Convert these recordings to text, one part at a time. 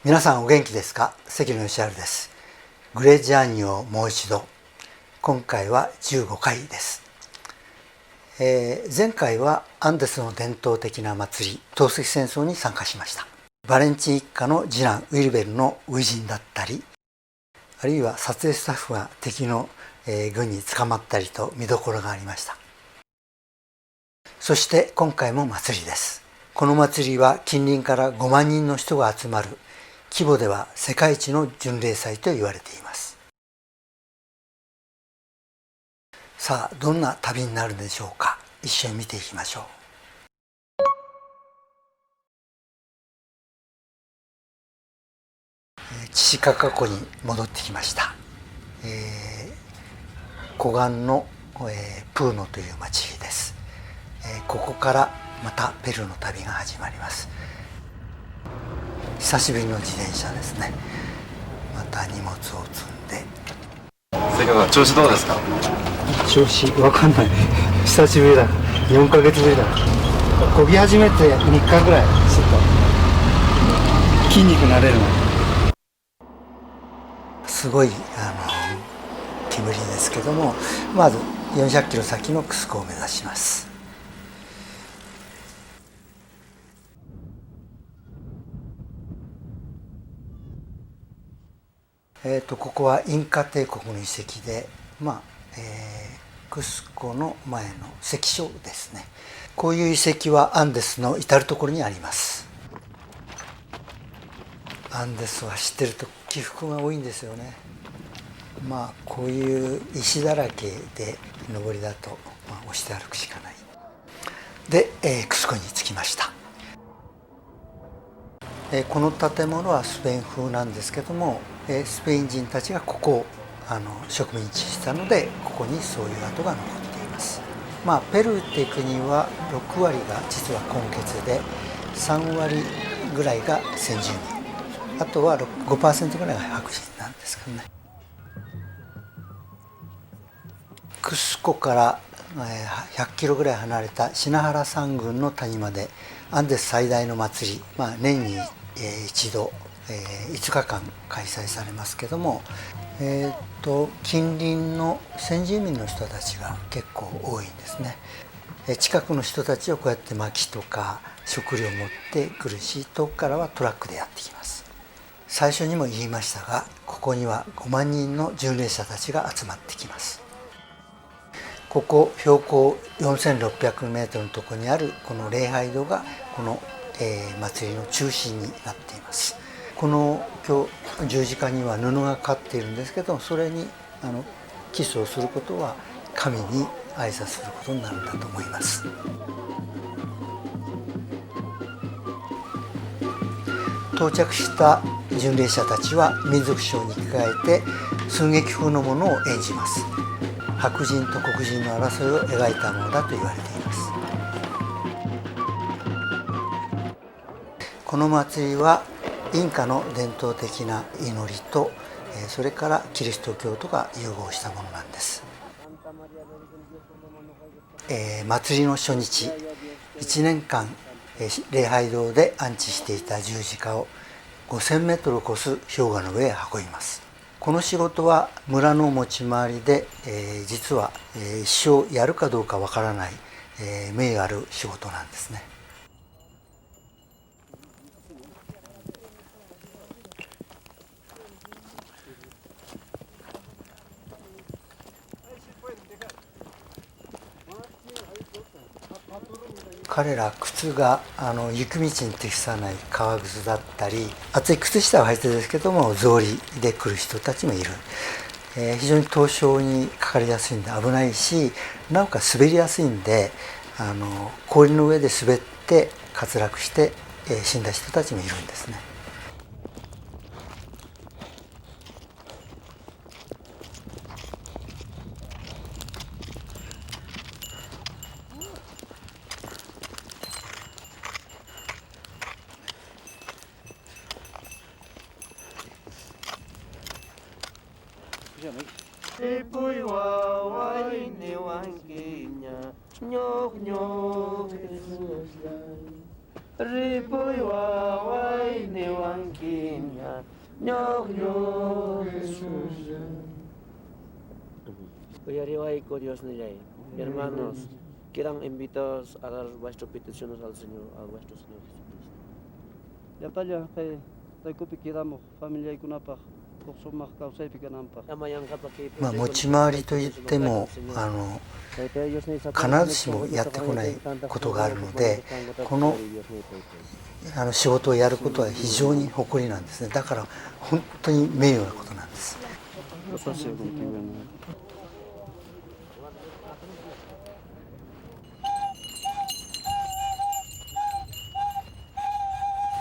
皆さんお元気ですか？関野義晴です。グレジャーニをもう一度。今回は15回です。前回はアンデスの伝統的な祭り、透析戦争に参加しました。バレンチン一家の次男ウィルベルの初陣だったり、あるいは撮影スタッフが敵の軍に捕まったりと見どころがありました。そして今回も祭りです。この祭りは近隣から5万人の人が集まる規模では世界一の巡礼祭と言われています。さあ、どんな旅になるでしょうか。一緒に見ていきましょう。チチカカ湖に戻ってきました。湖岸の、プーノという町です。ここからまたペルーの旅が始まります。久しぶりの自転車ですね。また荷物を積んで。関野さん、調子どうですか？調子わかんない。久しぶりだ。4ヶ月ぶりだ。漕ぎ始めて3日ぐらいちょっと筋肉慣れるの。すごい煙ですけども、まず400キロ先のクスコを目指します。ここはインカ帝国の遺跡で、クスコの前の関所ですね。こういう遺跡はアンデスの至る所にあります。アンデスは知ってると起伏が多いんですよね。こういう石だらけで登りだと、押して歩くしかない。で、クスコに着きました。この建物はスペイン風なんですけども、スペイン人たちがここを植民地したので、ここにそういう跡が残っています。ペルーっていう国は6割が実は混血で、3割ぐらいが先住民、あとは 5% ぐらいが白人なんですけどね。クスコから100キロぐらい離れたシナハラ山群の谷までアンデス最大の祭り、年に一度5日間開催されますけども、近隣の先住民の人たちが結構多いんですね。近くの人たちをこうやって薪とか食料を持ってくるし、遠くからはトラックでやってきます。最初にも言いましたが、ここには5万人の巡礼者たちが集まってきます。ここ標高4600メートルのところにあるこの礼拝堂がこの、祭りの中心になっています。この今日十字架には布がかかっているんですけど、それにキスをすることは神に挨拶することになるんだと思います。到着した巡礼者たちは民族衣装に着替えて寸劇風のものを演じます。白人と黒人の争いを描いたものだと言われています。この祭りはインカの伝統的な祈りとそれからキリスト教とが融合したものなんです。祭りの初日、1年間礼拝堂で安置していた十字架を5000メートルを超す氷河の上へ運びます。この仕事は村の持ち回りで、実は、一生やるかどうかわからない、名誉ある仕事なんですね。彼ら靴が雪道に適さない革靴だったり、厚い靴下を履いてるんですけども草履で来る人たちもいる。非常に凍傷にかかりやすいんで危ないし、なおかつ滑りやすいんで氷の上で滑って滑落して、死んだ人たちもいるんですね。Ripoy waway ni wangkinya Nyok nyok Jesus. Oyariway ko Dios nilay. Hermanos, quedan invitados a dar vuestras peticiones al Señor, a vuestro Señor Jesucristo. Ya pala kay tayo ko pikiramo familia kunapa kusumah kausay pikanampa. まあ、持ち回りといっても必ずしもやってこないことがあるので、この仕事をやることは非常に誇りなんですね。だから本当に名誉なことなんです。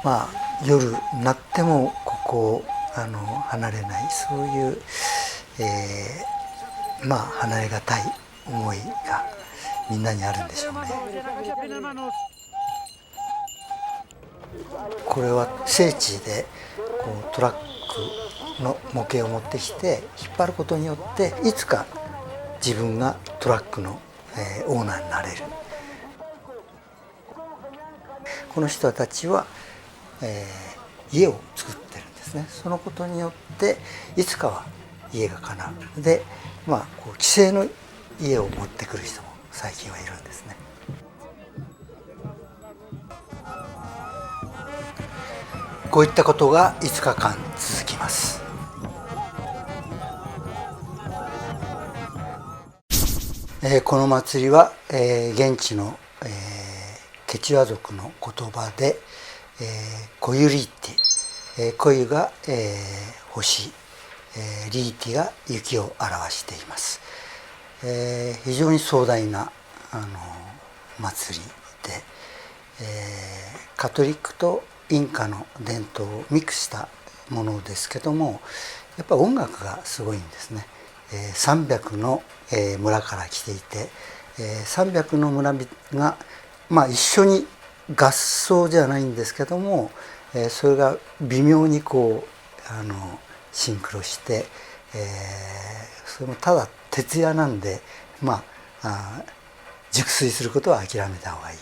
まあ夜になってもここを離れない、そういう、まあ離れがたい思いがみんなにあるんでしょうね。これは聖地でこうトラックの模型を持ってきて引っ張ることによっていつか自分がトラックの、オーナーになれる。この人たちは、家を作ってるんですね。そのことによっていつかは家が叶う。で、まあこう既成の家を持ってくる人も最近はいるんですね。こういったことが5日間続きます。この祭りは、現地の、ケチュア族の言葉で、コユリーティ、コユが、星、リーティが雪を表しています。非常に壮大な祭りで、カトリックとインカの伝統をミックスしたものですけども、やっぱり音楽がすごいんですね。300の村から来ていて、300の村が、まあ、一緒に合奏じゃないんですけども、それが微妙にこうシンクロして、そのただ徹夜なんで、まあ熟睡することは諦めた方がいい。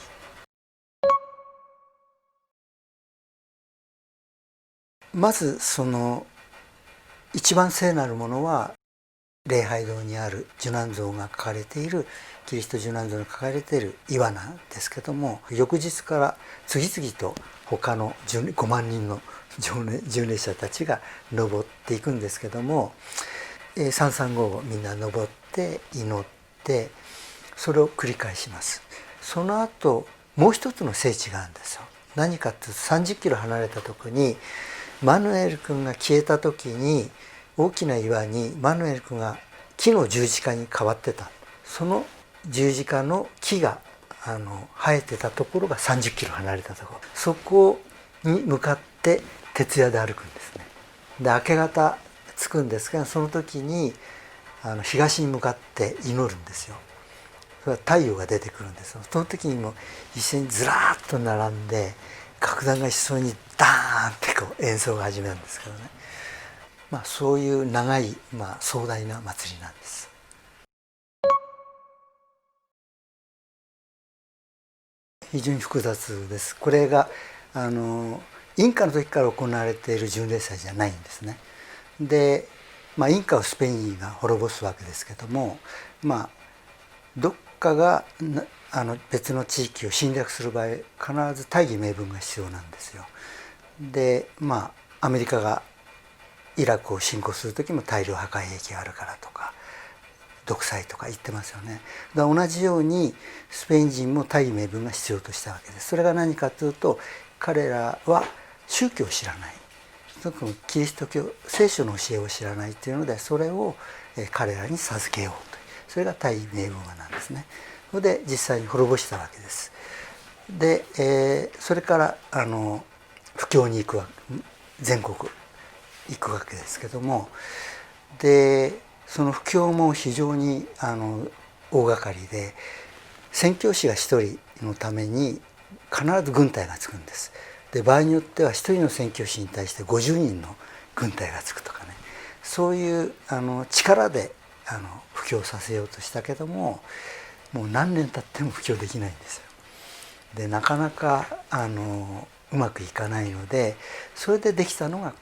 まずその一番聖なるものは礼拝堂にある受難像が描かれている、キリスト受難像に描かれている岩なんですけども、翌日から次々と他の5万人の巡礼者たちが登っていくんですけども、335をみんな登って祈って、それを繰り返します。その後もう一つの聖地があるんですよ。何かっていうと30キロ離れたところにマヌエル君が消えた時に大きな岩にマヌエル君が木の十字架に変わってた。その十字架の木が生えてたところが30キロ離れたところ、そこに向かって徹夜で歩くんですね。で明け方着くんですが、その時に東に向かって祈るんですよ。それは太陽が出てくるんですよ。その時にも一斉にずらーっと並んで楽団が一緒にダーンってこう演奏が始めるんですけどね。まあそういう長い、壮大な祭りなんです。非常に複雑です。これがインカの時から行われている巡礼祭じゃないんですね。で、インカをスペインが滅ぼすわけですけども、どっかが別の地域を侵略する場合必ず大義名分が必要なんですよ。でアメリカがイラクを侵攻する時も大量破壊兵器があるからとか独裁とか言ってますよね。だから同じようにスペイン人も大義名分が必要としたわけです。それが何かというと、彼らは宗教を知らない、特にキリスト教聖書の教えを知らないというので、それを彼らに授けようという、それが大義名分なんですね。それで実際に滅ぼしたわけです。で、それから布教に行く全国行くわけですけども、でその布教も非常に大掛かりで、宣教師が一人のために必ず軍隊がつくんです。で場合によっては一人の宣教師に対して50人の軍隊がつくとかね、そういう力で布教させようとしたけども、もう何年経っても布教できないんですよ。でなかなかうまくいかないので、それでできたのが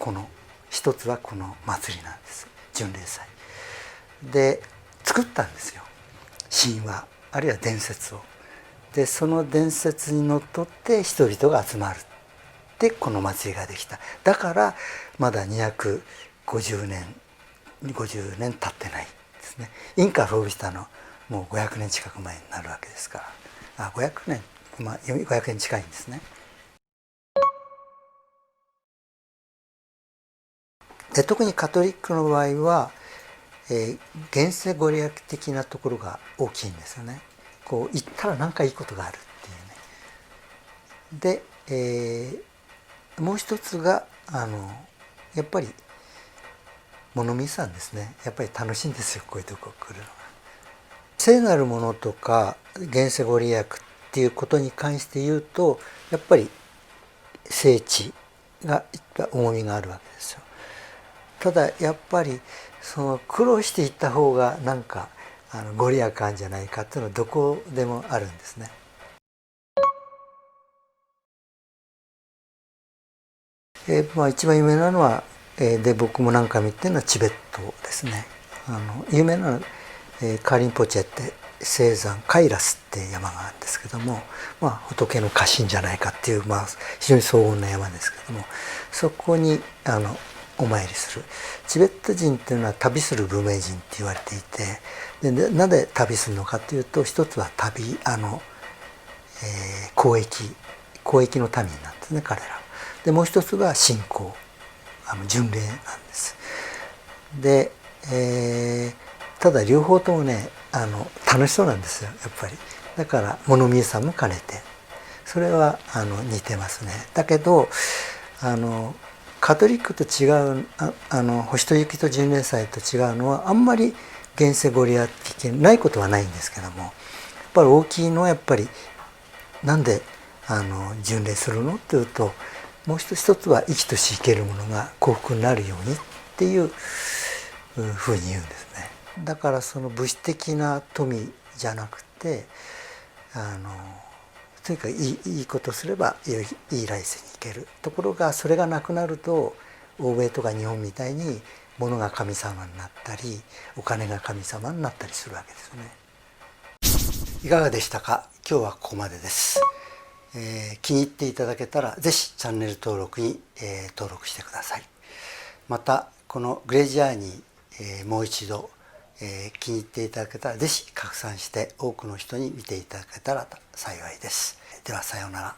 一つはこの祭りなんです。巡礼祭で作ったんですよ、神話あるいは伝説を。でその伝説にのっとって人々が集まるでこの祭りができた。だからまだ250年50年経ってないですね。インカ滅びしたのもう500年近く前になるわけですから、500年、500年近いんですね。で特にカトリックの場合は、現世ご利益的なところが大きいんですよね。こう行ったら何かいいことがあるっていうね。で、もう一つがやっぱり物見さんですね。やっぱり楽しいんですよ、こういうとこ来るのが。聖なるものとか現世ご利益っていうことに関して言うと、やっぱり聖地が重みがあるわけですよ。ただやっぱりその苦労していった方がなんかご利益あるんじゃないかっていうのはどこでもあるんですね。一番有名なのは、で僕も何回も言ってるのはチベットですね。有名なのは、カーリンポチェって青山カイラスって山があるんですけども、仏の家臣じゃないかっていう、非常に荘厳な山ですけども、そこにお参りする。チベット人っていうのは旅する文明人って言われていて、でなぜ旅するのかというと、一つは交易の民なんですね、彼らは。でもう一つが信仰、巡礼なんです。で、ただ両方ともね楽しそうなんですよ、やっぱり。だから物見えさんも兼ねてそれは似てますね。だけどカトリックと違う星と雪と巡礼祭と違うのは、あんまり現世ご利益的ないことはないんですけども、やっぱり大きいのはやっぱりなんで巡礼するのっていうと、もう一つは生きとし生けるものが幸福になるようにっていうふうに言うんですね。だからその物質的な富じゃなくてとにかくいいことすればいい来世に行ける。ところがそれがなくなると、欧米とか日本みたいに物が神様になったりお金が神様になったりするわけですよね。いかがでしたか。今日はここまでです。気に入っていただけたらぜひチャンネル登録に、登録してください。またこのグレジャーに、もう一度、気に入っていただけたらぜひ拡散して多くの人に見ていただけたら幸いです。ではさようなら。